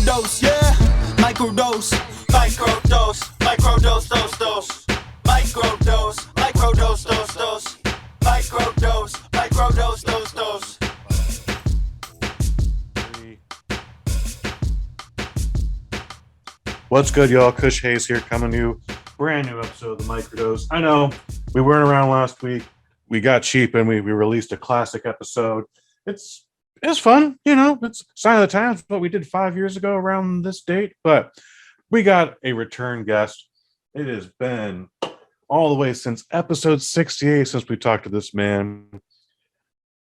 Microdose, yeah. Microdose, microdose, microdose, dose. Microdose, microdose, dose. Microdose, microdose, dose. What's good, y'all? Kush Hayes here, coming to you. Brand new episode of the Microdose. I know we weren't around last week. We got cheap and we released a classic episode. It's fun, you know. It's sign of the times, what we did 5 years ago around this date. But we got a return guest. It has been all the way since episode 68 since we talked to this man.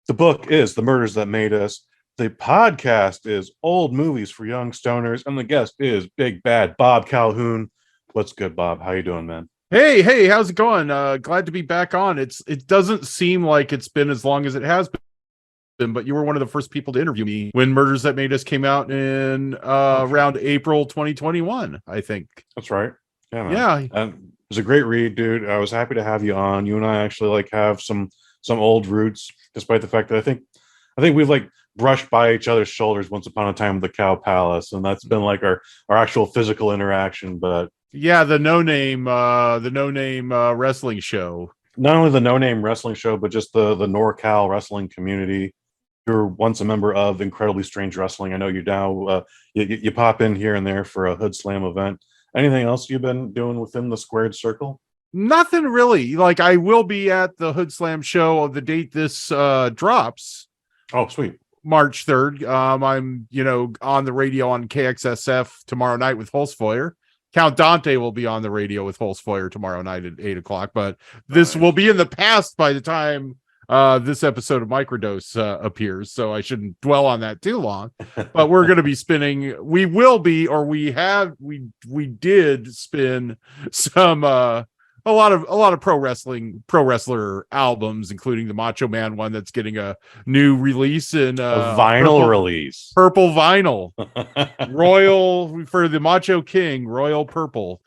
The book is The Murders That Made Us. The podcast is Old Movies for Young Stoners, and the guest is Big Bad Bob Calhoun. What's good, Bob? How you doing, man? Hey, how's it going? Glad to be back on. It doesn't seem like it's been as long as it has been, but you were one of the first people to interview me when Murders That Made Us came out in around April 2021, I think. That's right. Yeah, man. Yeah. And it was a great read, dude. I was happy to have you on. You and I actually have some old roots, despite the fact that I think we've brushed by each other's shoulders once upon a time with the Cow Palace, and that's been our actual physical interaction. But yeah, the no name wrestling show. Not only the no name wrestling show, but just the NorCal wrestling community. You were once a member of Incredibly Strange Wrestling. I know you now you pop in here and there for a Hood Slam event. Anything else you've been doing within the squared circle? Nothing really. I will be at the Hood Slam show of the date this drops. Oh, sweet. March 3rd. I'm, on the radio on KXSF tomorrow night with Holzfeuer. Count Dante will be on the radio with Holzfeuer tomorrow night at 8 o'clock, but this will be in the past by the time this episode of Microdose appears, so I shouldn't dwell on that too long. But we're going to be spinning. We did spin some a lot of pro wrestler albums, including the Macho Man one that's getting a new release in a vinyl release, purple vinyl, royal for the Macho King, royal purple.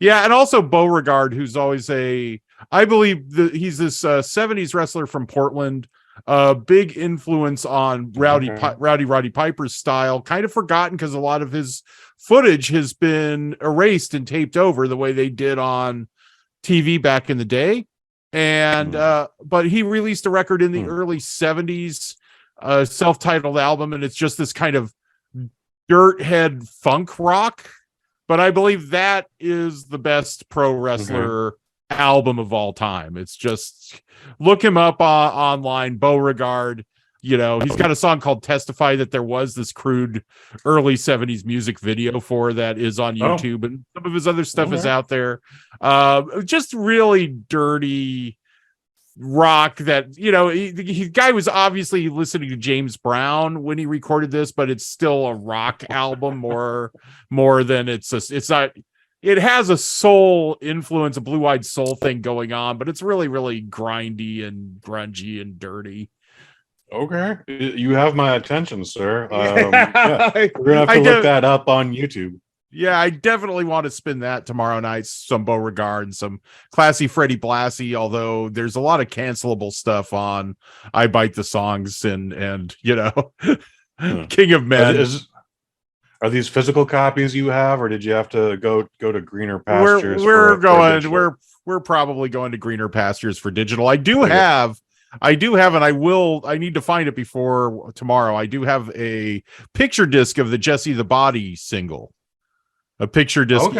Yeah, and also Beauregard, who's always I believe he's this 70s wrestler from Portland, big influence on Roddy Piper's style, kind of forgotten because a lot of his footage has been erased and taped over the way they did on TV back in the day. And but he released a record in the early 70s, self-titled album, and it's just this kind of dirt head funk rock. But I believe that is the best pro wrestler album of all time. It's just, look him up online, Beauregard. He's got a song called Testify that there was this crude early 70s music video for that is on YouTube, and some of his other stuff is out there. Just really dirty rock that, the guy was obviously listening to James Brown when he recorded this, but it's still a rock album more than it has a soul influence, a blue-eyed soul thing going on, but it's really, really grindy and grungy and dirty. Okay, you have my attention, sir. We're gonna have to look that up on YouTube. Yeah, I definitely want to spin that tomorrow night. Some Beauregard and some classy Freddie Blassie, although there's a lot of cancelable stuff on I Bite the Songs and King of Men. Are these physical copies you have, or did you have to go to greener pastures? We're probably going to greener pastures for digital. I do have, and I need to find it before tomorrow. I do have a picture disc of the Jesse the Body single, a picture disc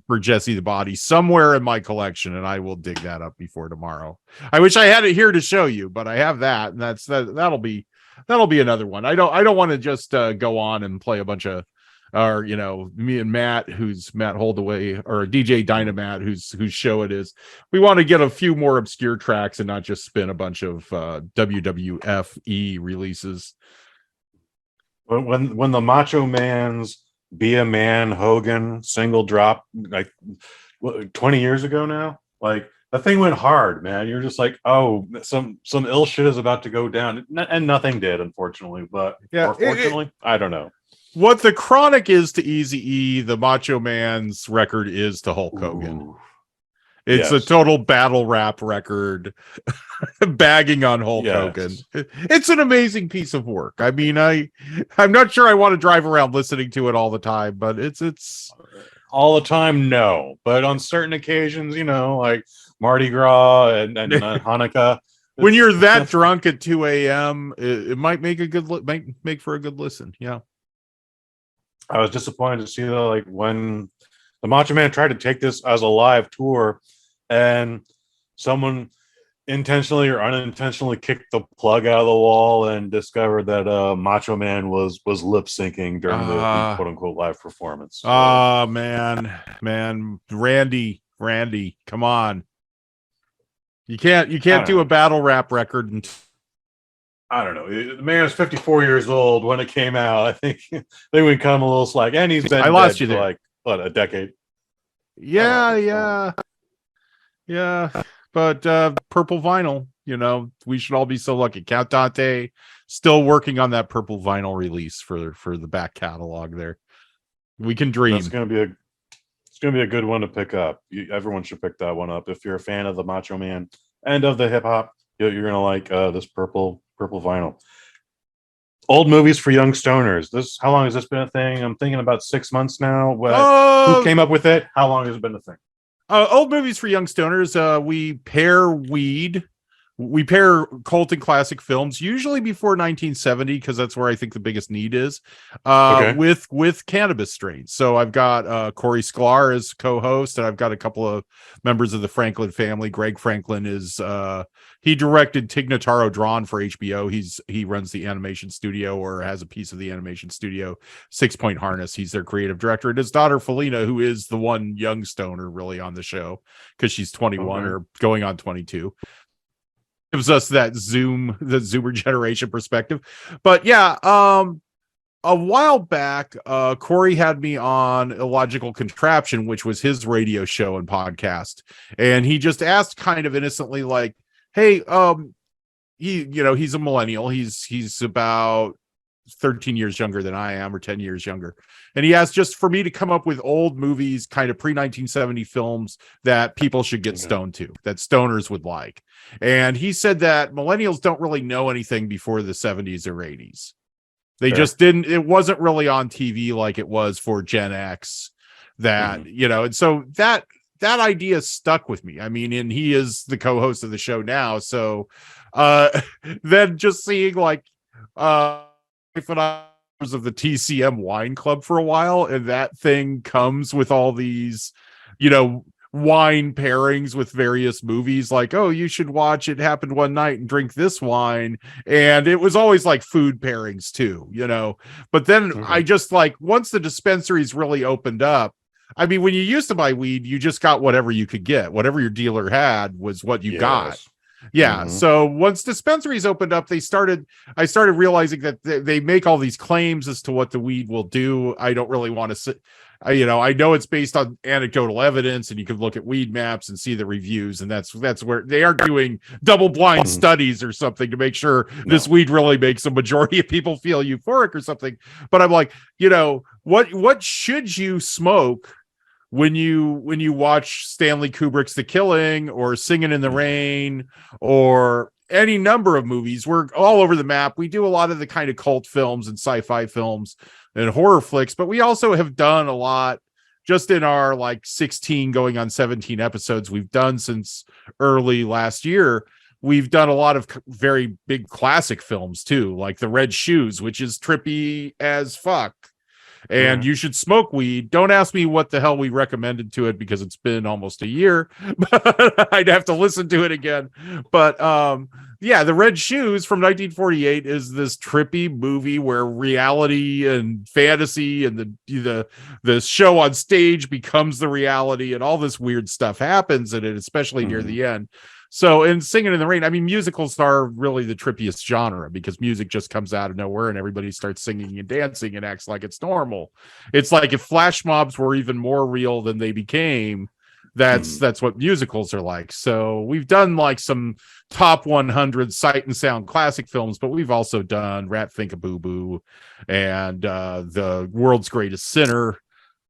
for Jesse the Body somewhere in my collection, and I will dig that up before tomorrow. I wish I had it here to show you, but I have that, and that'll be another one. I don't want to just go on and play a bunch of, or me and Matt, who's Matt Holdaway, or DJ Dynamat, whose show it is. We want to get a few more obscure tracks and not just spin a bunch of WWFE releases. When the Macho Man's Be a Man Hogan single drop 20 years ago now, the thing went hard, man. You're just some ill shit is about to go down, and nothing did, unfortunately. But fortunately, I don't know. What the Chronic is to Eazy-E, the Macho Man's record is to Hulk Hogan. It's a total battle rap record, bagging on Hulk Hogan. It's an amazing piece of work. I mean, I'm not sure I want to drive around listening to it all the time, but it's all the time. No, but on certain occasions, like Mardi Gras and Hanukkah. When you're that drunk at 2 a.m., it might make might make for a good listen. Yeah. I was disappointed to see that, like, when the Macho Man tried to take this as a live tour, and someone intentionally or unintentionally kicked the plug out of the wall and discovered that Macho Man was lip syncing during the quote unquote live performance. Oh man, Randy, come on. You can't do a battle rap record and I don't know. The man is 54 years old when it came out. I think they would come a little slack, and he's been I lost you for there. like a decade. Yeah. But purple vinyl, we should all be so lucky. Count Dante still working on that purple vinyl release for the back catalog there. We can dream. It's gonna be a good one to pick up. Everyone should pick that one up if you're a fan of the Macho Man and of the hip hop. You're gonna like this purple vinyl. Old movies for young stoners. How long has this been a thing? I'm thinking about 6 monts now. Who came up with it? How long has it been a thing? Old movies for young stoners. We pair weed. We pair cult and classic films, usually before 1970, because that's where I think the biggest need is, with cannabis strains. So I've got Corey Sklar as co-host, and I've got a couple of members of the Franklin family. Greg Franklin is he directed Tig Notaro Drawn for HBO. He runs the animation studio, or has a piece of the animation studio, 6 Point Harness. He's their creative director, and his daughter Felina, who is the one young stoner really on the show, because she's 21 or going on 22. Gives us the Zoomer generation perspective. But yeah, a while back, Corey had me on Illogical Contraption, which was his radio show and podcast, and he just asked kind of innocently, like, hey, he's a millennial, he's about 13 years younger than I am, or 10 years younger, and he asked just for me to come up with old movies, kind of pre-1970 films that people should get stoned to, that stoners would like. And he said that millennials don't really know anything before the 70s or 80s. They just didn't, it wasn't really on TV like it was for Gen X, and so that idea stuck with me. I mean, and he is the co-host of the show now, so then just seeing like of the TCM Wine Club for a while, and that thing comes with all these, wine pairings with various movies, like, oh, you should watch It Happened One Night and drink this wine, and it was always like food pairings too, but then I just, like, once the dispensaries really opened up, I mean, when you used to buy weed, you just got whatever you could get, whatever your dealer had was what you got. So once dispensaries opened up, I started realizing that they make all these claims as to what the weed will do. I don't really want to sit. I know it's based on anecdotal evidence, and you can look at weed maps and see the reviews, and that's where they aren't doing double-blind studies or something to make sure this weed really makes a majority of people feel euphoric or something. But I'm like, what should you smoke when you watch Stanley Kubrick's The Killing, or Singing in the Rain, or any number of movies? We're all over the map. We do a lot of the kind of cult films and sci-fi films and horror flicks, but we also have done a lot just in our, like, 16 going on 17 episodes we've done since early last year. We've done a lot of very big classic films too, like The Red Shoes, which is trippy as fuck. And you should smoke weed. Don't ask me what the hell we recommended to it, because it's been almost a year. I'd have to listen to it again. But The Red Shoes from 1948 is this trippy movie where reality and fantasy and the show on stage becomes the reality, and all this weird stuff happens in it, especially near the end. So in Singing in the Rain, I mean, musicals are really the trippiest genre, because music just comes out of nowhere and everybody starts singing and dancing and acts like it's normal. It's like if flash mobs were even more real than they became. That's what musicals are like. So we've done like some top 100 sight and sound classic films, but we've also done Rat Think a Boo Boo and The World's Greatest Sinner.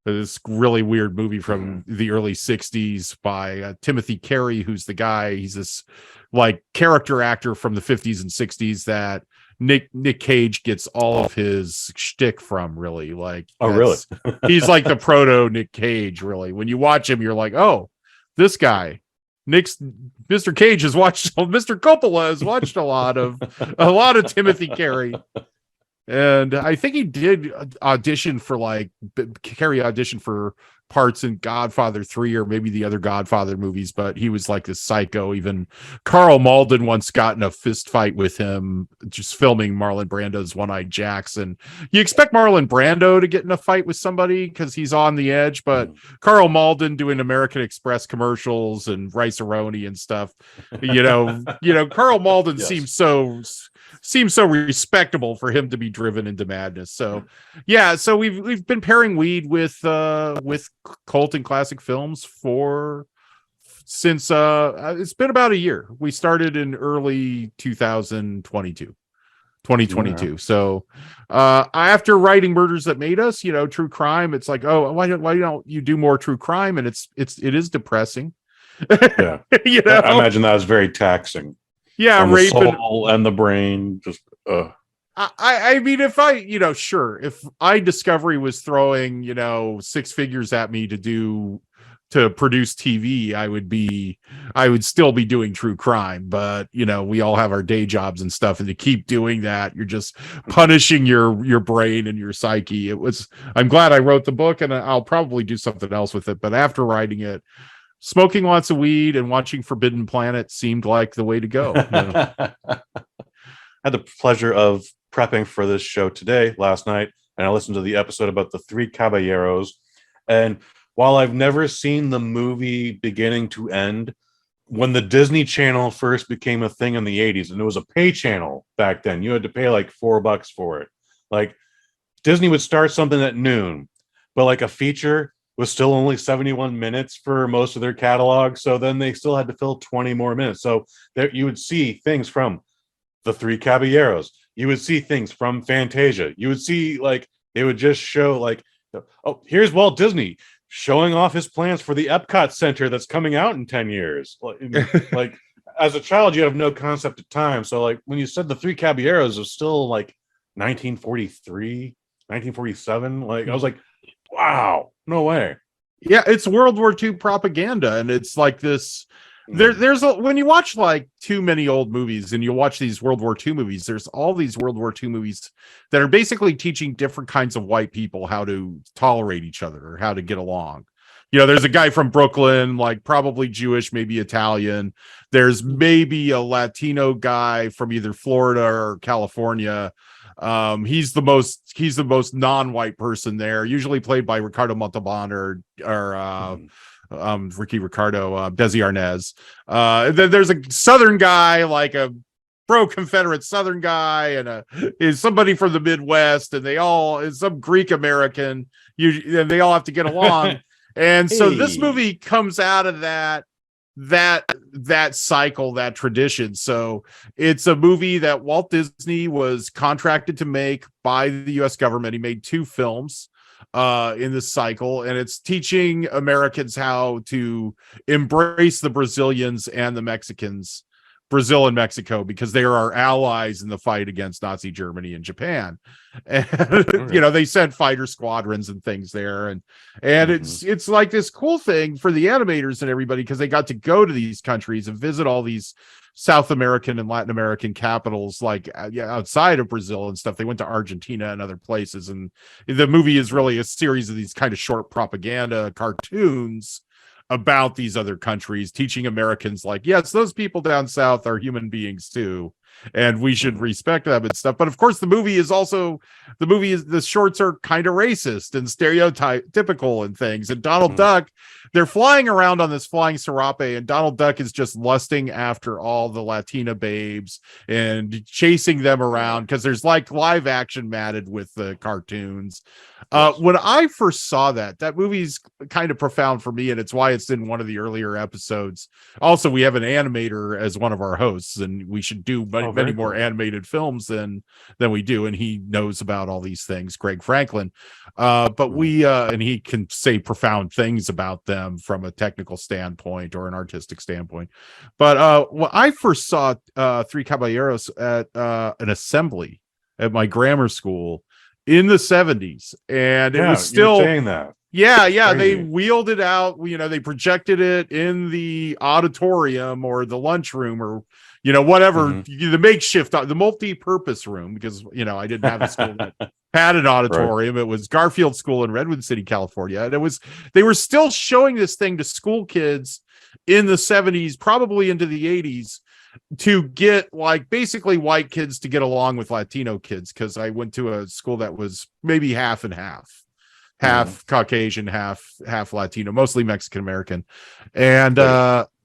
this really weird movie from the early 60s by Timothy Carey, who's the guy. He's this like character actor from the 50s and 60s that Nick Cage gets all of his shtick from, really. Like, really? He's like the proto Nick Cage, really. When you watch him, you're like, oh, this guy. Mr. Cage has watched, Mr. Coppola has watched a lot of Timothy Carey. And I think he did audition for Carey auditioned for parts in Godfather 3 or maybe the other Godfather movies, but he was like this psycho. Even Carl Malden once got in a fist fight with him just filming Marlon Brando's One-Eyed Jackson. You expect Marlon Brando to get in a fight with somebody because he's on the edge, but Carl Malden doing American Express commercials and Rice-A-Roni and stuff, Carl Malden seems so respectable for him to be driven into madness. So so we've been pairing weed with cult and classic films since it's been about a year. We started in early 2022. Yeah. So after writing Murders That Made Us, true crime, it's like, oh, why don't you do more true crime? And it is depressing. Yeah. I imagine that was very taxing. Yeah, rape, the soul and the brain. Just I mean, if if Discovery was throwing, six figures at me to produce TV, I would still be doing true crime. But we all have our day jobs and stuff, and to keep doing that, you're just punishing your brain and your psyche. I'm glad I wrote the book, and I'll probably do something else with it. But after writing it, smoking lots of weed and watching Forbidden Planet seemed like the way to go. I had the pleasure of prepping for this show last night, and I listened to the episode about the Three Caballeros. And while I've never seen the movie beginning to end, when the Disney Channel first became a thing in the 80s, and it was a pay channel back then, you had to pay like $4 for it. Like, Disney would start something at noon, but like a feature was still only 71 minutes for most of their catalog. So then they still had to fill 20 more minutes. So there you would see things from the Three Caballeros. You would see things from Fantasia. You would see, they would just show oh, here's Walt Disney showing off his plans for the Epcot Center that's coming out in 10 years. As a child, you have no concept of time. So when you said the Three Caballeros, it was still 1943, 1947. I was like, wow, no way. Yeah, it's World War II propaganda, and it's like this. When you watch too many old movies, and you watch these World War II movies, there's all these World War II movies that are basically teaching different kinds of white people how to tolerate each other or how to get along. There's a guy from Brooklyn, probably Jewish, maybe Italian. There's maybe a Latino guy from either Florida or California. He's the most non-white person there, usually played by Ricardo Montalban or Ricky Ricardo, Desi Arnaz. Then there's a Southern guy, like a pro-Confederate Southern guy, and is somebody from the Midwest, and is some Greek American, and they all have to get along. And so this movie comes out of that cycle, that tradition. So it's a movie that Walt Disney was contracted to make by the US government. He made 2 films in this cycle, and it's teaching Americans how to embrace the Brazilians and the Mexicans, Brazil and Mexico, because they are our allies in the fight against Nazi Germany and Japan. And they sent fighter squadrons and things there, and it's like this cool thing for the animators and everybody, because they got to go to these countries and visit all these South American and Latin American capitals, outside of Brazil and stuff. They went to Argentina and other places, and the movie is really a series of these kind of short propaganda cartoons about these other countries, teaching Americans yes, those people down south are human beings too, and we should respect them and stuff. But of course, the shorts are kind of racist and stereotypical and things. And Donald Duck, they're flying around on this flying serape, and Donald Duck is just lusting after all the Latina babes and chasing them around, because there's live action matted with the cartoons. When I first saw that movie's kind of profound for me, and it's why it's in one of the earlier episodes. Also, we have an animator as one of our hosts, and we should do many more animated films than we do, and he knows about all these things, Greg Franklin. But we and he can say profound things about them from a technical standpoint or an artistic standpoint. But when I first saw Three Caballeros at an assembly at my grammar school in the 70s, and it was still saying that. Yeah, they wheeled it out. They projected it in the auditorium or the lunchroom or whatever, the makeshift, the multi-purpose room, because I didn't have a school that had an auditorium. Right. It was Garfield School in Redwood City, California, and they were still showing this thing to school kids in the 70s, probably into the 80s, to get basically white kids to get along with Latino kids, because I went to a school that was maybe half and half Caucasian, half Latino, mostly Mexican American. And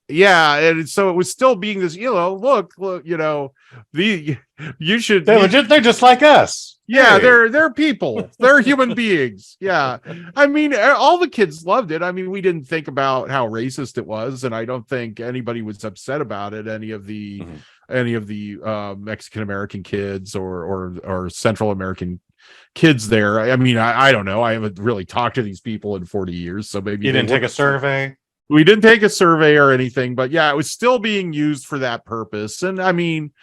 and so it was still being this, look, you should, they're just like us. Yeah, hey. They're people. They're human beings. Yeah. I mean, all the kids loved it. I mean, we didn't think about how racist it was, and I don't think anybody was upset about it. Any of the Mexican American kids or Central American kids there. I mean, I don't know. I haven't really talked to these people in 40 years, so maybe you didn't take a survey. We didn't take a survey or anything, but yeah, it was still being used for that purpose. And I mean,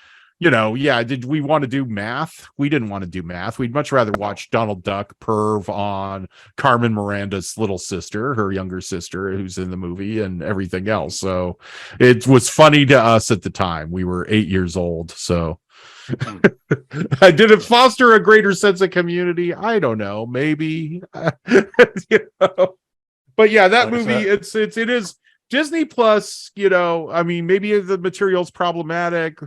did we want to do math? We didn't want to do math. We'd much rather watch Donald Duck perv on Carmen Miranda's little sister, her younger sister, who's in the movie, and everything else. So it was funny to us at the time. We were 8 years old, so did it foster a greater sense of community? I don't know, maybe. But yeah, that movie, it is Disney Plus. I mean, maybe the material's problematic.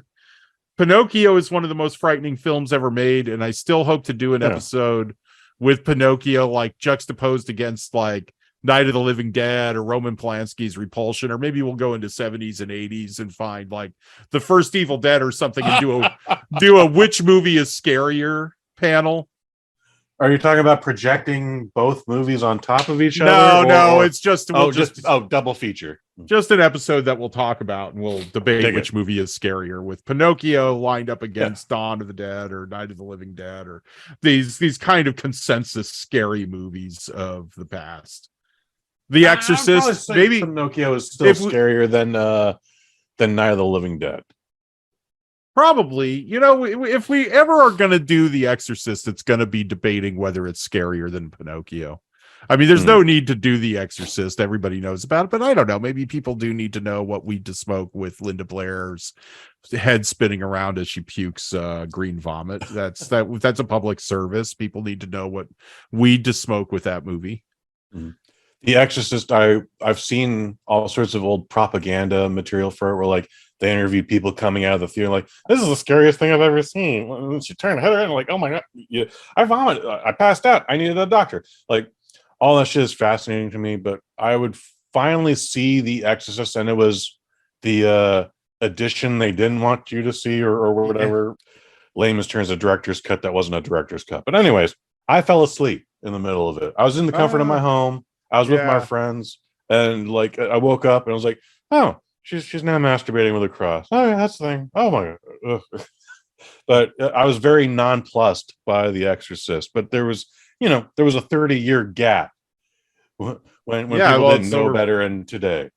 Pinocchio is one of the most frightening films ever made, and I still hope to do an episode with Pinocchio, juxtaposed against Night of the Living Dead or Roman Polanski's Repulsion, or maybe we'll go into 70s and 80s and find the first Evil Dead or something and do a which movie is scarier panel. Are you talking about projecting both movies on top of each other? No, it's just double feature. Just an episode that we'll talk about, and we'll debate which movie is scarier, with Pinocchio lined up against Dawn of the Dead or Night of the Living Dead, or these kind of consensus scary movies of the past. The Exorcist, maybe Pinocchio is still scarier than Night of the Living Dead. Probably, if we ever are going to do The Exorcist, it's going to be debating whether it's scarier than Pinocchio. I mean, there's no need to do The Exorcist. Everybody knows about it, but I don't know. Maybe people do need to know what weed to smoke with Linda Blair's head spinning around as she pukes green vomit. That's a public service. People need to know what weed to smoke with that movie. The Exorcist, I've seen all sorts of old propaganda material for it, where they interviewed people coming out of the theater, this is the scariest thing I've ever seen. When she turned her head, oh my god, I vomited, I passed out, I needed a doctor. All that shit is fascinating to me. But I would finally see The Exorcist, and it was the edition they didn't want you to see, or whatever layman's terms, a director's cut that wasn't a director's cut. But anyways, I fell asleep in the middle of it. I was in the comfort of my home. I was with my friends, and I woke up and I was like, oh, she's now masturbating with a cross. Oh yeah, that's the thing. Oh my god. But I was very nonplussed by The Exorcist. But there was a 30-year gap when people didn't know better, and today.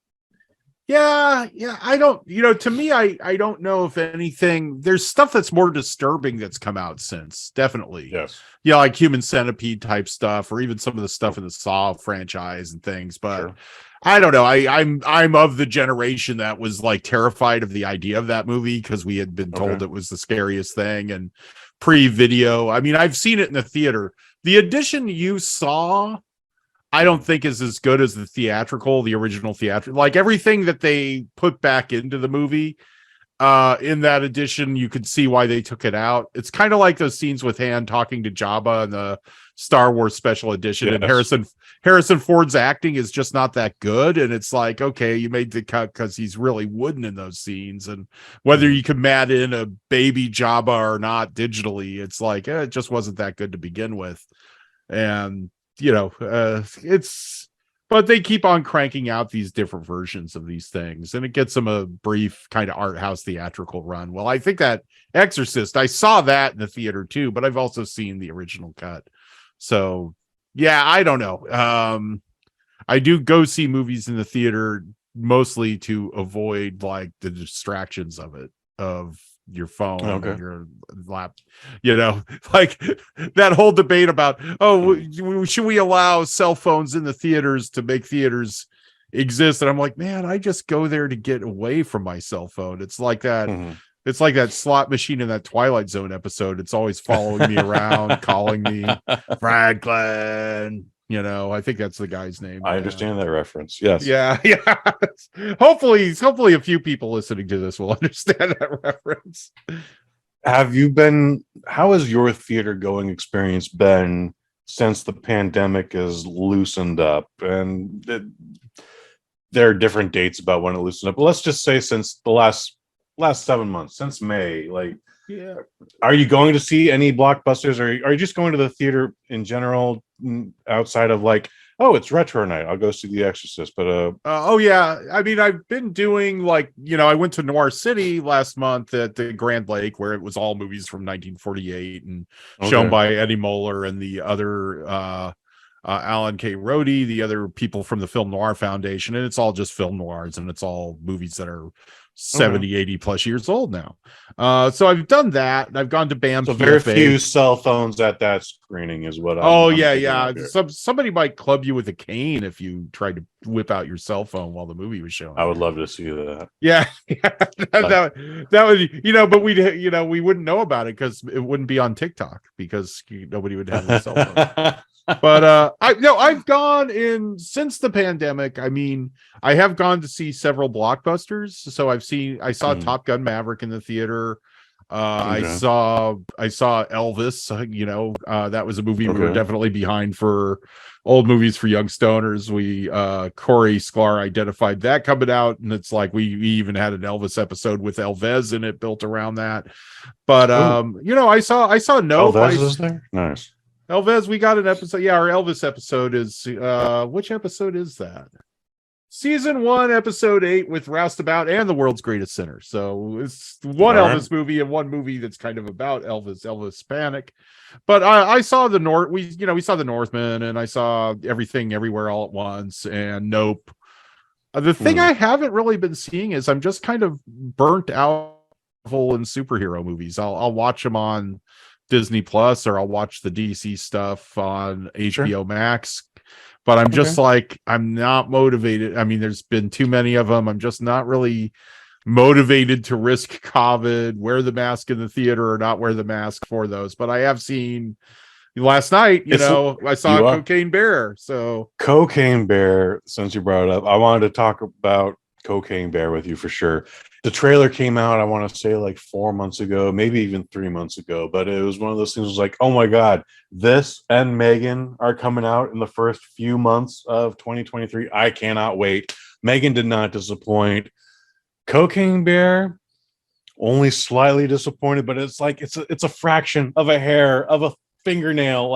Yeah. I don't, to me, I don't know if anything, there's stuff that's more disturbing that's come out since, definitely. Yes. Yeah, like Human Centipede type stuff, or even some of the stuff in the Saw franchise and things. But I don't know. I'm of the generation that was terrified of the idea of that movie, because we had been told it was the scariest thing, and pre-video. I mean, I've seen it in the theater. The edition you saw, I don't think is as good as the original theatrical. Everything that they put back into the movie in that edition, you could see why they took it out. It's kind of like those scenes with Han talking to Jabba in the Star Wars special edition. Yes. And Harrison Ford's acting is just not that good. And it's okay, you made the cut because he's really wooden in those scenes. And whether you could mat in a baby Jabba or not digitally, it's it just wasn't that good to begin with. And it's But they keep on cranking out these different versions of these things, and it gets them a brief kind of art house theatrical run. Well, I think that Exorcist, I saw that in the theater too, but I've also seen the original cut. So yeah, I don't know. I do go see movies in the theater mostly to avoid like the distractions of your phone and your lap, like that whole debate about, should we allow cell phones in the theaters to make theaters exist? And I'm like, man, I just go there to get away from my cell phone. It's like that. It's like that slot machine in that Twilight Zone episode. It's always following me around, calling me Franklin. I think that's the guy's name. I understand that reference. Yes. Yeah. Hopefully a few people listening to this will understand that reference. How has your theater going experience been since the pandemic has loosened up? And there are different dates about when it loosened up. But let's just say since the last 7 months, since May, are you going to see any blockbusters, or are you just going to the theater in general outside of it's retro night, I'll go see The Exorcist? But I mean, I've been doing I went to Noir City last month at the Grand Lake, where it was all movies from 1948 and shown by Eddie Moeller and the other Alan K. Rhodey, the other people from the Film Noir Foundation, and it's all just film noirs, and it's all movies that are 70, 80 plus years old now. So I've done that, and I've gone to BAM. So very few cell phones at that screening is what somebody might club you with a cane if you tried to whip out your cell phone while the movie was showing. I would love to see that. That would, but we wouldn't know about it because it wouldn't be on TikTok, because nobody would have a cell phone. But I've gone in since the pandemic. I mean, I have gone to see several blockbusters. So I saw Top Gun Maverick in the theater. I saw Elvis. That was a movie we were definitely behind for old movies for young stoners. Corey Sklar identified that coming out, and it's like we even had an Elvis episode with Elvis in it built around that. But I saw Nope. Elvis is there? Nice. Elvis, we got an episode. Yeah, our Elvis episode is which episode is that? Season 1, episode 8 with Roustabout and The World's Greatest Sinner. So it's one Elvis movie and one movie that's kind of about Elvis Panic. But I saw we saw The Northman, and I saw Everything Everywhere All at Once and Nope. The thing I haven't really been seeing is I'm just kind of burnt out in superhero movies. I'll watch them on Disney Plus, or I'll watch the DC stuff on HBO Max, but I'm just I'm not motivated. I mean, there's been too many of them. I'm just not really motivated to risk COVID, wear the mask in the theater or not wear the mask for those. But I have seen last night, I saw Cocaine Bear. So Cocaine Bear, since you brought it up, I wanted to talk about Cocaine Bear with you for sure. The trailer came out, I want to say 4 months ago, maybe even 3 months ago, but it was one of those things. Was like, oh my God, this and Megan are coming out in the first few months of 2023. I cannot wait. Megan did not disappoint. Cocaine Bear, only slightly disappointed, but it's a fraction of a hair of a fingernail.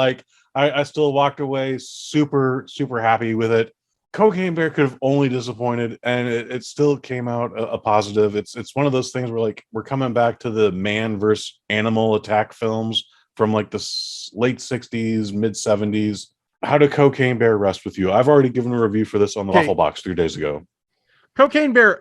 I still walked away super, super happy with it. Cocaine Bear could have only disappointed, and it still came out a positive. It's one of those things where we're coming back to the man versus animal attack films from the late 60s, mid 70s. How did Cocaine Bear rest with you? I've already given a review for this on the Waffle Box 3 days ago. Cocaine Bear,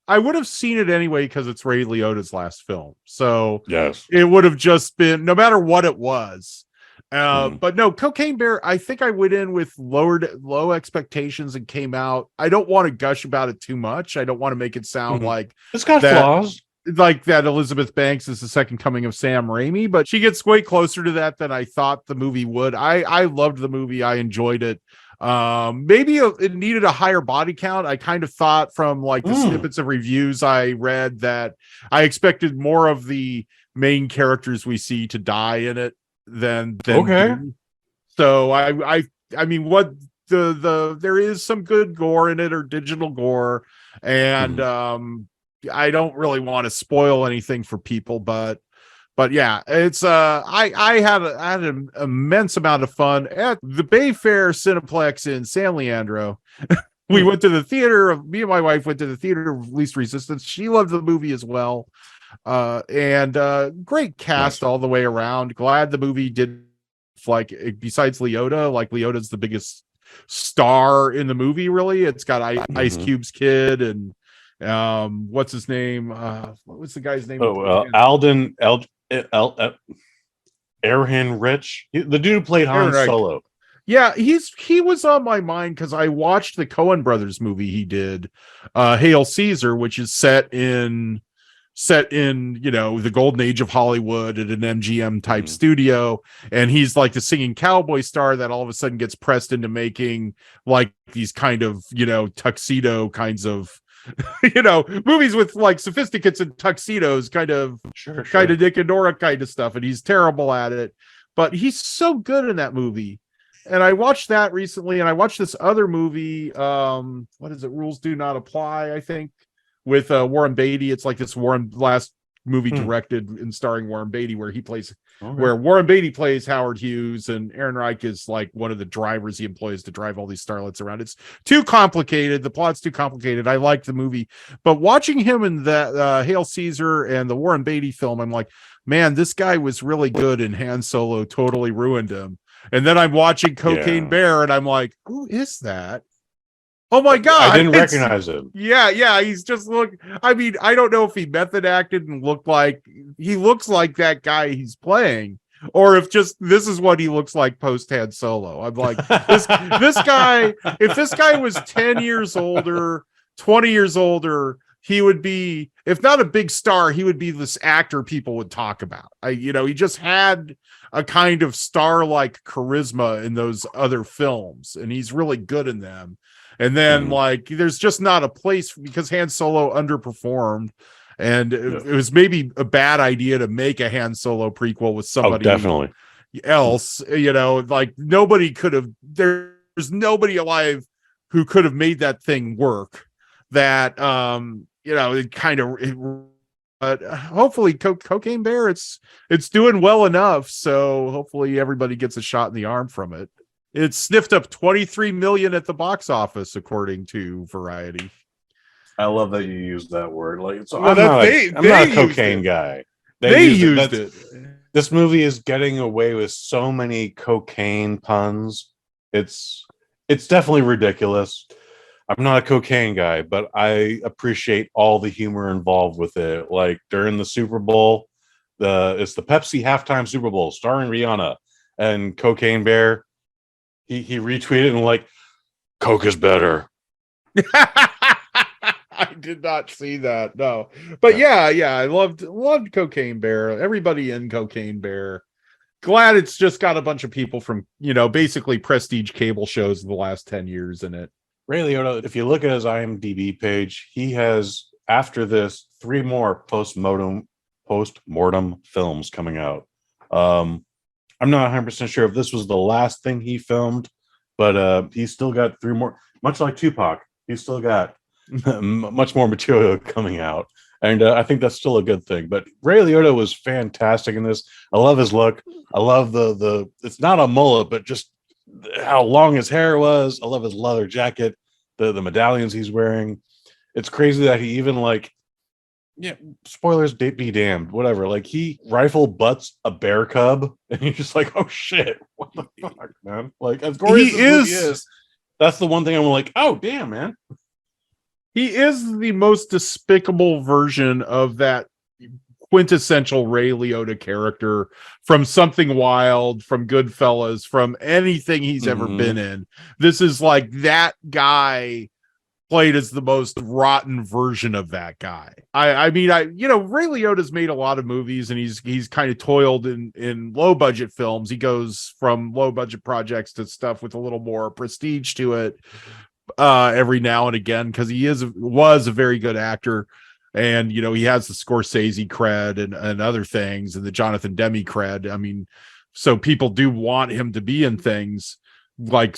I would have seen it anyway because it's Ray Liotta's last film. So yes, it would have just been, no matter what it was. But no, Cocaine Bear, I think I went in with low expectations and came out. I don't want to gush about it too much. I don't want to make it sound like it's got flaws. Like that Elizabeth Banks is the second coming of Sam Raimi, but she gets way closer to that than I thought the movie would. I loved the movie. I enjoyed it. Maybe it needed a higher body count. I kind of thought from the snippets of reviews I read that I expected more of the main characters we see to die in it than okay. So I mean, what there is some good gore in it, or digital gore, and I don't really want to spoil anything for people, but But yeah, it's I had an immense amount of fun at the Bayfair Cineplex in San Leandro. We went to the theater. Me and my wife went to the theater of Least Resistance. She loved the movie as well. And great cast all the way around. Glad the movie did, like, besides Leota, like Leota's the biggest star in the movie, really. It's got Ice Cube's kid and what's his name? What was the guy's name? Alden Erhan Rich, the dude who played Han Solo. Yeah, he was on my mind because I watched the Coen Brothers movie he did, Hail Caesar, which is set in the golden age of Hollywood at an MGM type studio, and he's like the singing cowboy star that all of a sudden gets pressed into making like these kind of tuxedo kinds of movies with like sophisticates and tuxedos, kind of Nick and Nora kind of stuff, and he's terrible at it, but he's so good in that movie. And I watched that recently, and I watched this other movie, what is it, Rules Do Not Apply, I think, with Warren Beatty. It's like this last movie directed and starring Warren Beatty, where where Warren Beatty plays Howard Hughes, and Aaron Reich is like one of the drivers he employs to drive all these starlets around. It's too complicated. The plot's too complicated. I like the movie, but watching him in that Hail Caesar and the Warren Beatty film, I'm like, man, this guy was really good, and Han Solo totally ruined him. And then I'm watching Cocaine Bear, and I'm like, who is that? Oh my God. I didn't recognize him. Yeah. He's just I mean, I don't know if he method acted and he looks like that guy he's playing, or if just this is what he looks like post Han Solo. I'm like, this guy, if this guy was 10 years older, 20 years older, he would be, if not a big star, he would be this actor people would talk about. He just had a kind of star-like charisma in those other films, and he's really good in them. And then there's just not a place, because Han Solo underperformed, and it was maybe a bad idea to make a Han Solo prequel with somebody else. Nobody could have. There's nobody alive who could have made that thing work. That it kind of. But hopefully, Cocaine Bear, it's doing well enough, so hopefully everybody gets a shot in the arm from it. It sniffed up 23 million at the box office, according to Variety. I love that you use that word. I'm not a cocaine guy. They used it. This movie is getting away with so many cocaine puns. It's definitely ridiculous. I'm not a cocaine guy, but I appreciate all the humor involved with it. Like during the Super Bowl, it's the Pepsi halftime Super Bowl starring Rihanna, and Cocaine Bear. He retweeted and like, Coke is better. I did not see that. No, but yeah. I loved Cocaine Bear. Everybody in Cocaine Bear. Glad it's just got a bunch of people from basically prestige cable shows in the last 10 years in it. Ray Liotta, if you look at his IMDb page, he has, after this, 3 more post-mortem films coming out. I'm not 100% sure if this was the last thing he filmed, but he's still got 3 more. Much like Tupac, he's still got much more material coming out. And I think that's still a good thing. But Ray Liotta was fantastic in this. I love his look. I love the it's not a mullet, but just how long his hair was. I love his leather jacket, the medallions he's wearing. It's crazy that he even spoilers be damned, whatever. He rifle butts a bear cub, and you're just like, oh shit, what the fuck, man? As glorious as he is, that's the one thing I'm like, oh damn, man. He is the most despicable version of that quintessential Ray Liotta character from Something Wild, from Goodfellas, from anything he's ever been in. This is like that guy played as the most rotten version of that guy. I mean, Ray Liotta's made a lot of movies, and he's kind of toiled in low budget films. He goes from low budget projects to stuff with a little more prestige to it every now and again, because he was a very good actor. And, he has the Scorsese cred and other things, and the Jonathan Demme cred. I mean, so people do want him to be in things like,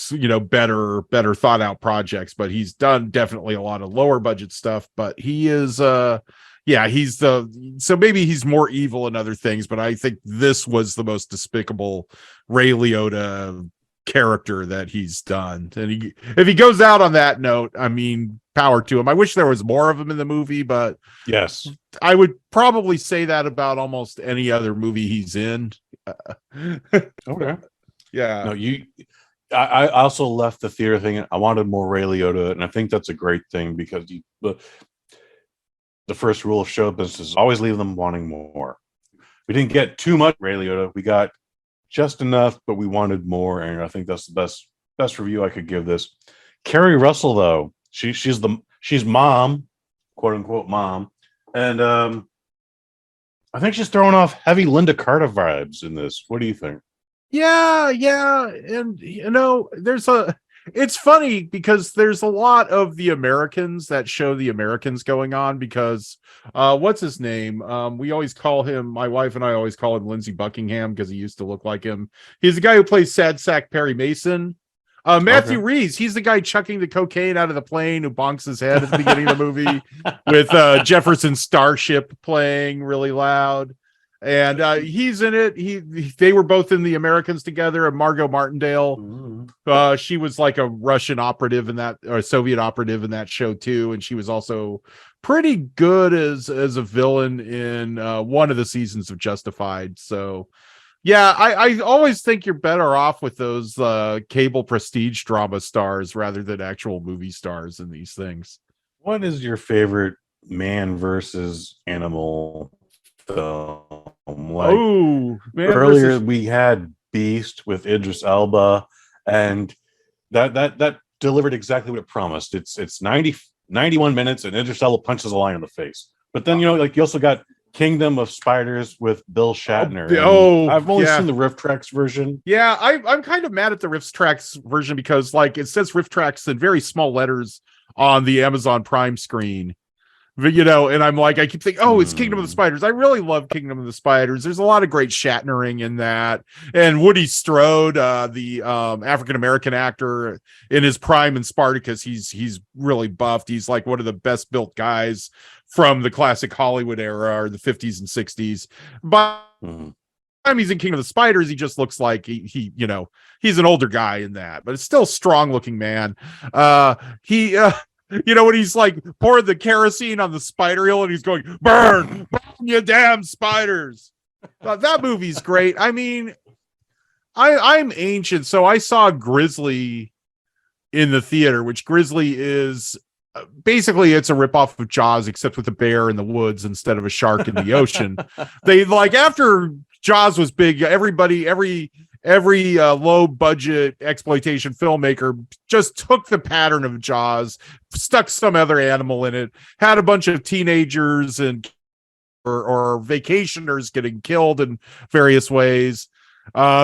better thought out projects, but he's done definitely a lot of lower budget stuff. But he is, yeah, so maybe he's more evil in other things, but I think this was the most despicable Ray Liotta character that he's done. And if he goes out on that note, I mean, power to him. I wish there was more of him in the movie, but Yes. I would probably say that about almost any other movie he's in. Okay. Yeah. No, I also left the theater thinking I wanted more Ray Liotta, and I think that's a great thing because the first rule of show business is always leave them wanting more. We didn't get too much Ray Liotta. We got just enough, but we wanted more, and I think that's the best review I could give this. Carrie Russell, though, she's mom, quote unquote mom, and I think she's throwing off heavy Linda Carter vibes in this. What do you think? Yeah, and it's funny because there's a lot of the Americans that show the Americans going on because what's his name? We always call him, my wife and I always call him Lindsey Buckingham because he used to look like him. He's the guy who plays Sad Sack Perry Mason. Matthew Reeves, he's the guy chucking the cocaine out of the plane who bonks his head at the beginning of the movie with Jefferson Starship playing really loud. And he's in it. They were both in The Americans together. And Margot Martindale, she was like a Russian operative in that, or Soviet operative in that show too. And she was also pretty good as a villain in one of the seasons of Justified. So, yeah, I always think you're better off with those cable prestige drama stars rather than actual movie stars in these things. What is your favorite man versus animal film? Like, earlier we had Beast with Idris Elba, and that delivered exactly what it promised. It's 91 minutes, and Idris Elba punches a lion in the face. But then you also got Kingdom of Spiders with Bill Shatner. I've only seen the Riff Tracks version. Yeah, I'm kind of mad at the Riff Tracks version because it says Riff Tracks in very small letters on the Amazon Prime screen. And I'm like, I keep thinking, it's Kingdom of the Spiders. I really love Kingdom of the Spiders. There's a lot of great Shatnering in that. And Woody Strode, the African-American actor in his prime in Spartacus, he's really buffed. He's like one of the best built guys from the classic Hollywood era or the 50s and 60s. But time he's in Kingdom of the Spiders, he just looks like he's an older guy in that, but it's still a strong looking man. When he's like pouring the kerosene on the spider hill and he's going, burn you damn spiders. That movie's great. I mean, I'm ancient, so I saw Grizzly in the theater, which Grizzly is basically it's a ripoff of Jaws, except with a bear in the woods instead of a shark in the ocean. They after Jaws was big, every low budget exploitation filmmaker just took the pattern of Jaws, stuck some other animal in it, had a bunch of teenagers or vacationers getting killed in various ways.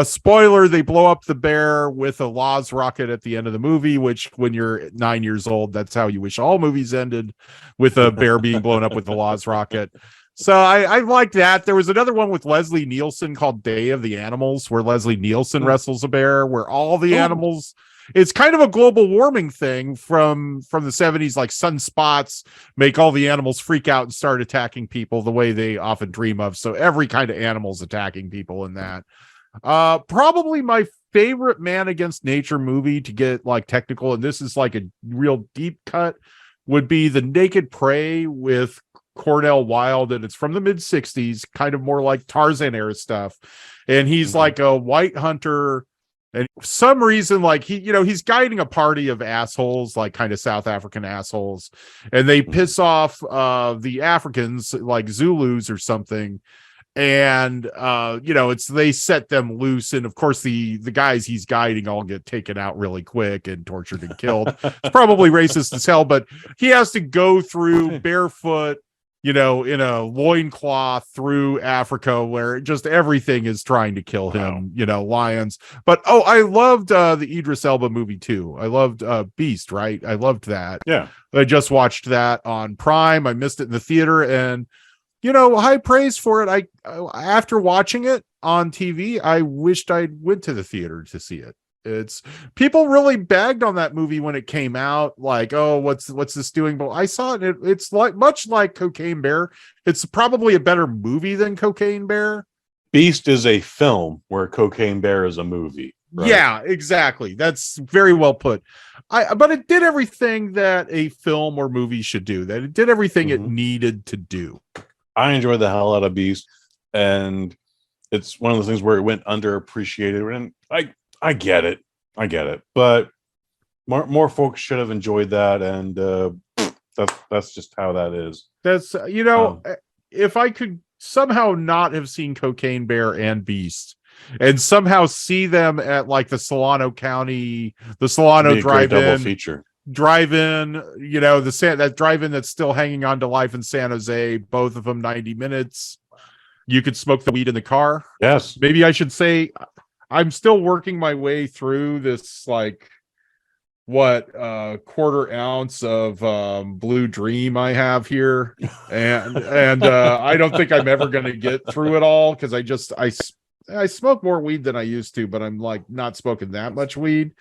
Spoiler, they blow up the bear with a Loz rocket at the end of the movie, which when you're 9 years old, that's how you wish all movies ended, with a bear being blown up with the Loz rocket. So I like that. There was another one with Leslie Nielsen called Day of the Animals, where Leslie Nielsen wrestles a bear, where all the animals, it's kind of a global warming thing from the 70s, like sunspots make all the animals freak out and start attacking people the way they often dream of. So every kind of animal's attacking people in that. Probably my favorite man against nature movie, to get technical, and this is like a real deep cut, would be The Naked Prey with Cornell Wilde, and it's from the mid-60s, kind of more like Tarzan era stuff. And he's like a white hunter, and for some reason, he's guiding a party of assholes, like kind of South African assholes, and they piss off the Africans, like Zulus or something. And they set them loose, and of course the guys he's guiding all get taken out really quick and tortured and killed. It's probably racist as hell, but he has to go through barefoot, in a loincloth through Africa, where just everything is trying to kill him. Lions. But I loved the Idris Elba movie too. I loved Beast, right? I loved that. Yeah, I just watched that on Prime. I missed it in the theater, and high praise for it. I after watching it on TV, I wished I went to the theater to see it. It's people really bagged on that movie when it came out, like, oh, what's this doing? But I saw it. It's like much like Cocaine Bear. It's probably a better movie than Cocaine Bear. Beast is a film where Cocaine Bear is a movie. Right? Yeah, exactly. That's very well put. But it did everything that a film or movie should do. That it did everything it needed to do. I enjoyed the hell out of Beast, and it's one of those things where it went underappreciated. And I get it, but more folks should have enjoyed that, and that's just how that is. That's if I could somehow not have seen Cocaine Bear and Beast, and somehow see them at like the Solano drive-in, that drive-in that's still hanging on to life in San Jose, both of them 90 minutes. You could smoke the weed in the car. Yes. Maybe I should say I'm still working my way through this, like, quarter ounce of Blue Dream I have here. And I don't think I'm ever going to get through it all, because I smoke more weed than I used to, but I'm like not smoking that much weed.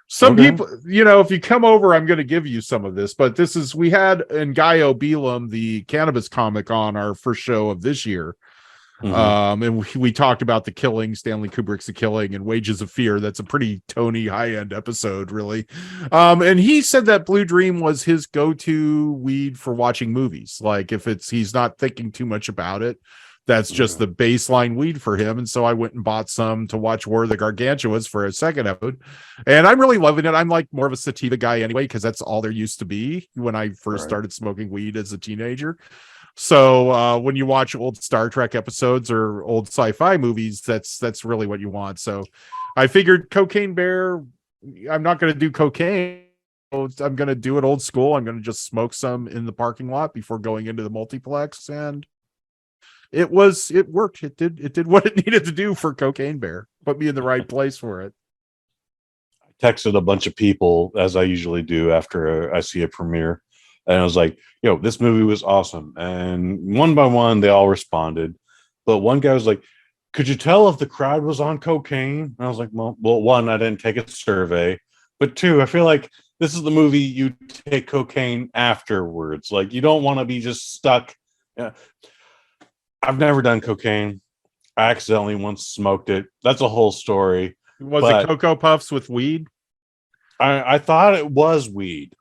Some people, if you come over, I'm going to give you some of this, but we had Ngaio Belam, the cannabis comic, on our first show of this year. And we talked about The Killing, Stanley Kubrick's The Killing, and Wages of Fear. That's a pretty Tony high-end episode, really. And he said that Blue Dream was his go-to weed for watching movies. Like, if he's not thinking too much about it, that's just the baseline weed for him. And so I went and bought some to watch War of the Gargantuas for a second episode. And I'm really loving it. I'm like more of a sativa guy anyway, because that's all there used to be when I first started smoking weed as a teenager. So when you watch old Star Trek episodes or old sci-fi movies, that's really what you want. So I figured Cocaine Bear, I'm not going to do cocaine. I'm going to do it old school. I'm going to just smoke some in the parking lot before going into the multiplex. And it worked. It did what it needed to do for Cocaine Bear. Put me in the right place for it. I texted a bunch of people, as I usually do after I see a premiere. And I was like, this movie was awesome. And one by one, they all responded. But one guy was like, could you tell if the crowd was on cocaine? And I was like, well, one, I didn't take a survey. But two, I feel like this is the movie you take cocaine afterwards. Like, you don't want to be just stuck. Yeah. I've never done cocaine. I accidentally once smoked it. That's a whole story. Was it Cocoa Puffs with weed? I thought it was weed.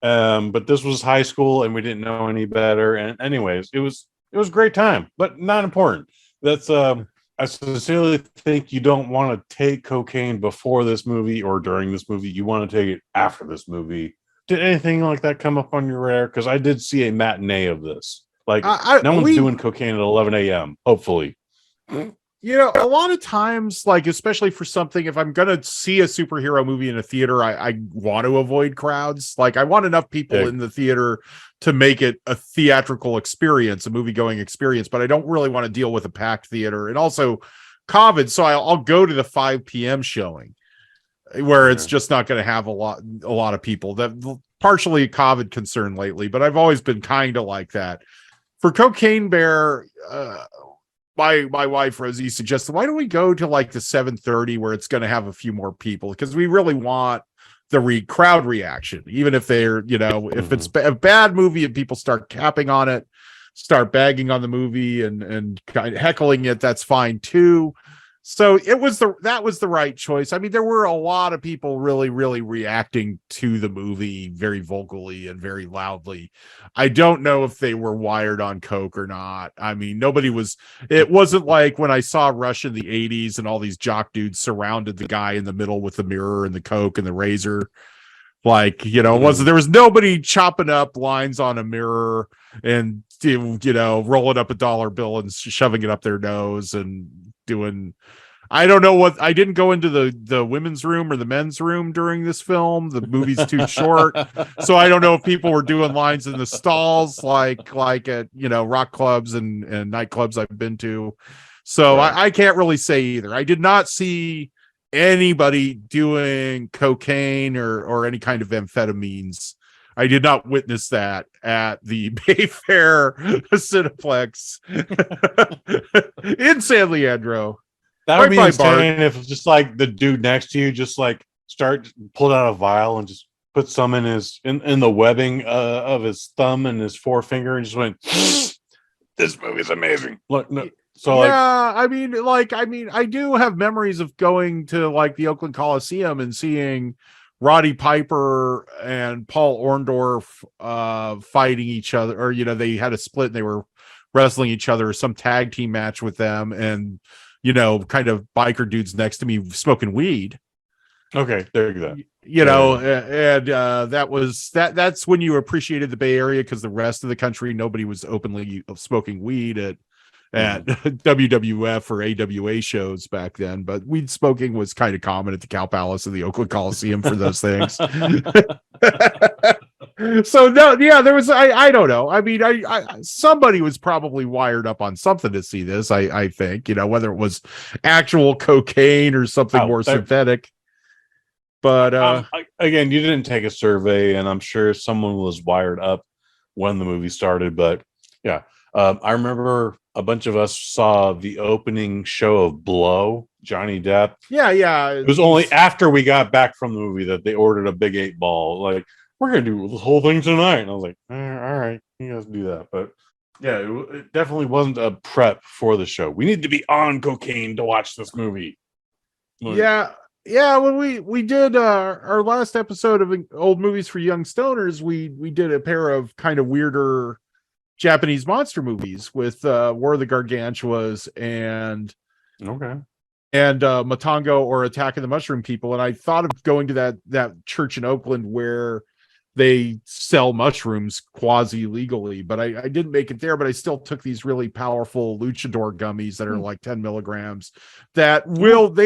But this was high school and we didn't know any better. And anyways, it was a great time, but not important. That's I sincerely think you don't want to take cocaine before this movie or during this movie. You want to take it after this movie. Did anything like that come up on your radar? Because I did see a matinee of this. Like, no one's doing cocaine at 11 a.m., hopefully. A lot of times, like, especially for something, if I'm going to see a superhero movie in a theater, I want to avoid crowds. Like, I want enough people in the theater to make it a theatrical experience, a movie-going experience, but I don't really want to deal with a packed theater. And also COVID, so I'll go to the 5 p.m. showing where it's just not going to have a lot of people. That partially COVID concern lately, but I've always been kind of like that. For Cocaine Bear, my wife Rosie suggested, why don't we go to like the 7:30 where it's going to have a few more people, because we really want the crowd reaction, even if they're if it's a bad movie and people start capping on it, start bagging on the movie and kind of heckling it, that's fine too. So that was the right choice. I mean, there were a lot of people really, really reacting to the movie very vocally and very loudly. I don't know if they were wired on coke or not. I mean, it wasn't like when I saw Rush in the 80s and all these jock dudes surrounded the guy in the middle with the mirror and the coke and the razor. Like, there was nobody chopping up lines on a mirror and, rolling up a dollar bill and shoving it up their nose and doing, I don't know I didn't go into the women's room or the men's room during this film. The movie's too short. So I don't know if people were doing lines in the stalls, like at, rock clubs and nightclubs I've been to. So I can't really say either. I did not see anybody doing cocaine or any kind of amphetamines. I did not witness that at the Bayfair Cineplex in San Leandro. That would be Right by Bart. insane if it's just like the dude next to you just like pulled out a vial and just put some in his in the webbing of his thumb and his forefinger and just went, this movie's amazing. Look, no. So yeah, I mean, I do have memories of going to like the Oakland Coliseum and seeing Roddy Piper and Paul Orndorff fighting each other, or they had a split and they were wrestling each other, some tag team match with them, and kind of biker dudes next to me smoking weed. Okay, there you go. And that's when you appreciated the Bay Area, because the rest of the country, nobody was openly smoking weed at WWF or AWA shows back then, but weed smoking was kind of common at the Cow Palace and the Oakland Coliseum for those things. So no, yeah, there was, I don't know. I mean, I somebody was probably wired up on something to see this. I think, whether it was actual cocaine or something more synthetic. But again, you didn't take a survey, and I'm sure someone was wired up when the movie started. But yeah, I remember a bunch of us saw the opening show of Blow, Johnny Depp. Yeah. It was only after we got back from the movie that they ordered a big 8-ball. Like, we're gonna do the whole thing tonight, and I was like, all right, you guys do that. But yeah, it definitely wasn't a prep for the show. We need to be on cocaine to watch this movie. Yeah, when we did our last episode of Old Movies for Young Stoners, we did a pair of kind of weirder Japanese monster movies with War of the Gargantuas and Matango, or Attack of the Mushroom People. And I thought of going to that church in Oakland where they sell mushrooms quasi legally, but I didn't make it there. But I still took these really powerful luchador gummies that are like 10 milligrams they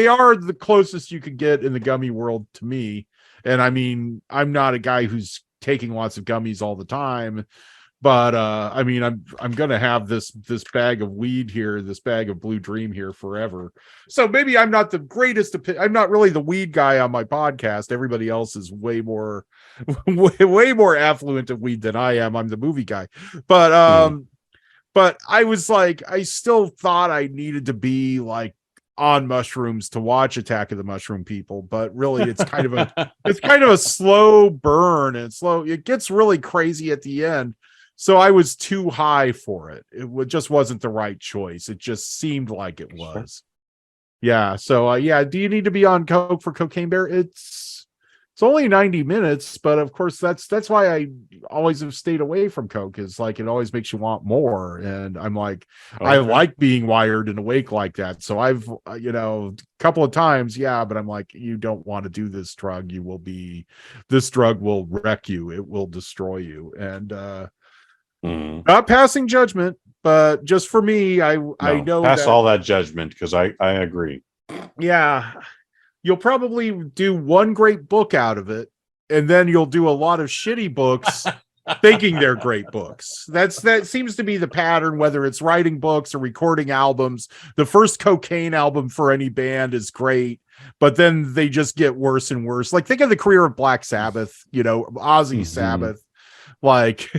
are the closest you could get in the gummy world to me. And I mean, I'm not a guy who's taking lots of gummies all the time, but I mean, I'm gonna have this bag of weed here, this bag of Blue Dream here forever. So maybe I'm not the greatest. I'm not really the weed guy on my podcast. Everybody else is way more affluent of weed than I am. I'm the movie guy, but I was like, I still thought I needed to be like on mushrooms to watch Attack of the Mushroom People, but really it's kind of a slow burn, and it gets really crazy at the end. So I was too high for it. It just wasn't the right choice. It just seemed like it was. Yeah. So do you need to be on coke for Cocaine Bear? It's only 90 minutes, but of course that's why I always have stayed away from coke, is like it always makes you want more. And I'm like, I like being wired and awake like that. So I've a couple of times, but I'm like, you don't want to do this drug. This drug will wreck you. It will destroy you. And not passing judgment, but just for me, I know pass all that judgment, because I agree. Yeah, you'll probably do one great book out of it, and then you'll do a lot of shitty books thinking they're great books. That seems to be the pattern, whether it's writing books or recording albums. The first cocaine album for any band is great, but then they just get worse and worse. Like, think of the career of Black Sabbath, Ozzy Sabbath. Like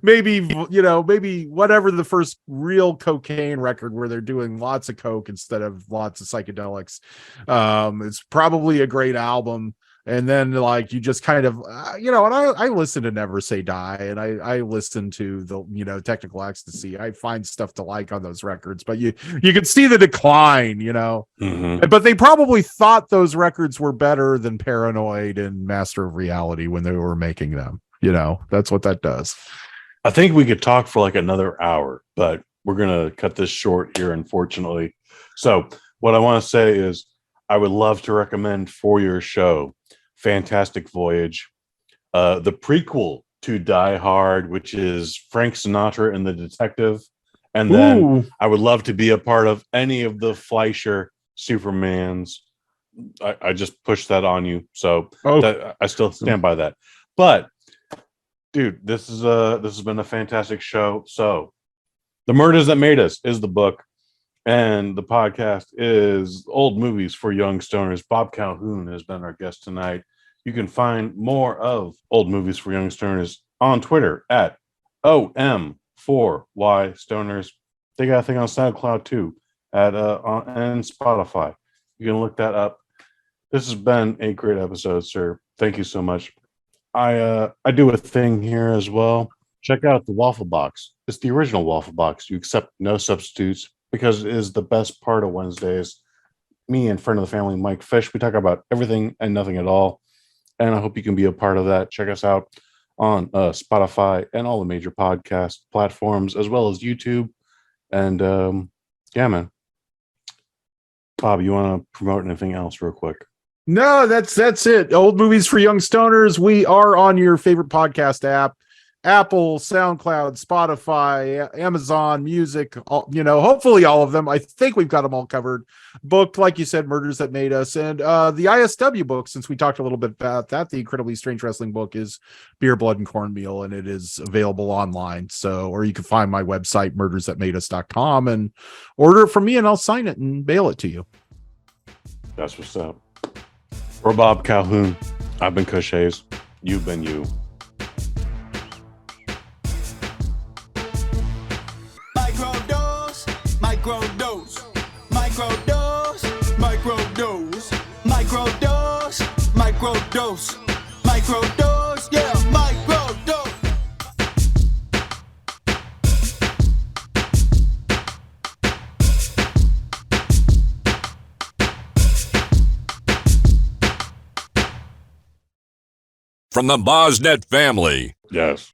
maybe whatever the first real cocaine record where they're doing lots of coke instead of lots of psychedelics, it's probably a great album. And then like you just kind of and I listen to Never Say Die, and I listen to the Technical Ecstasy. I find stuff to like on those records, but you can see the decline, but they probably thought those records were better than Paranoid and Master of Reality when they were making them. That's what that does. I think we could talk for like another hour, but we're going to cut this short here, unfortunately. So what I want to say is I would love to recommend for your show Fantastic Voyage, the prequel to Die Hard, which is Frank Sinatra and the Detective. And then I would love to be a part of any of the Fleischer Supermans. I just pushed that on you. So I still stand by that. But dude, this has been a fantastic show. So The Murders That Made Us is the book, and the podcast is Old Movies for Young Stoners. Bob Calhoun has been our guest tonight. You can find more of Old Movies for Young Stoners on Twitter at OM4Y Stoners. They got a thing on SoundCloud too and Spotify. You can look that up. This has been a great episode, sir. Thank you so much. I do a thing here as well. Check out the Waffle Box. It's the original Waffle Box. You accept no substitutes because it is the best part of Wednesdays. Me and friend of the family, Mike Fish, we talk about everything and nothing at all. And I hope you can be a part of that. Check us out on Spotify and all the major podcast platforms, as well as YouTube. And yeah, man. Bob, you want to promote anything else real quick? No, that's it. Old Movies for Young Stoners. We are on your favorite podcast app. Apple, SoundCloud, Spotify, Amazon Music, hopefully all of them. I think we've got them all covered. Booked, like you said, Murders That Made Us. And the ISW book, since we talked a little bit about that, the Incredibly Strange Wrestling book is Beer, Blood, and Cornmeal, and it is available online. So, or you can find my website, murdersthatmadeus.com, and order it from me, and I'll sign it and mail it to you. That's what's up. For Bob Calhoun, I've been Kush Hayes. You've been you. Microdose, microdose, microdose, microdose, microdose, microdose, microdose, yeah, microdose. From the Bosnet family. Yes.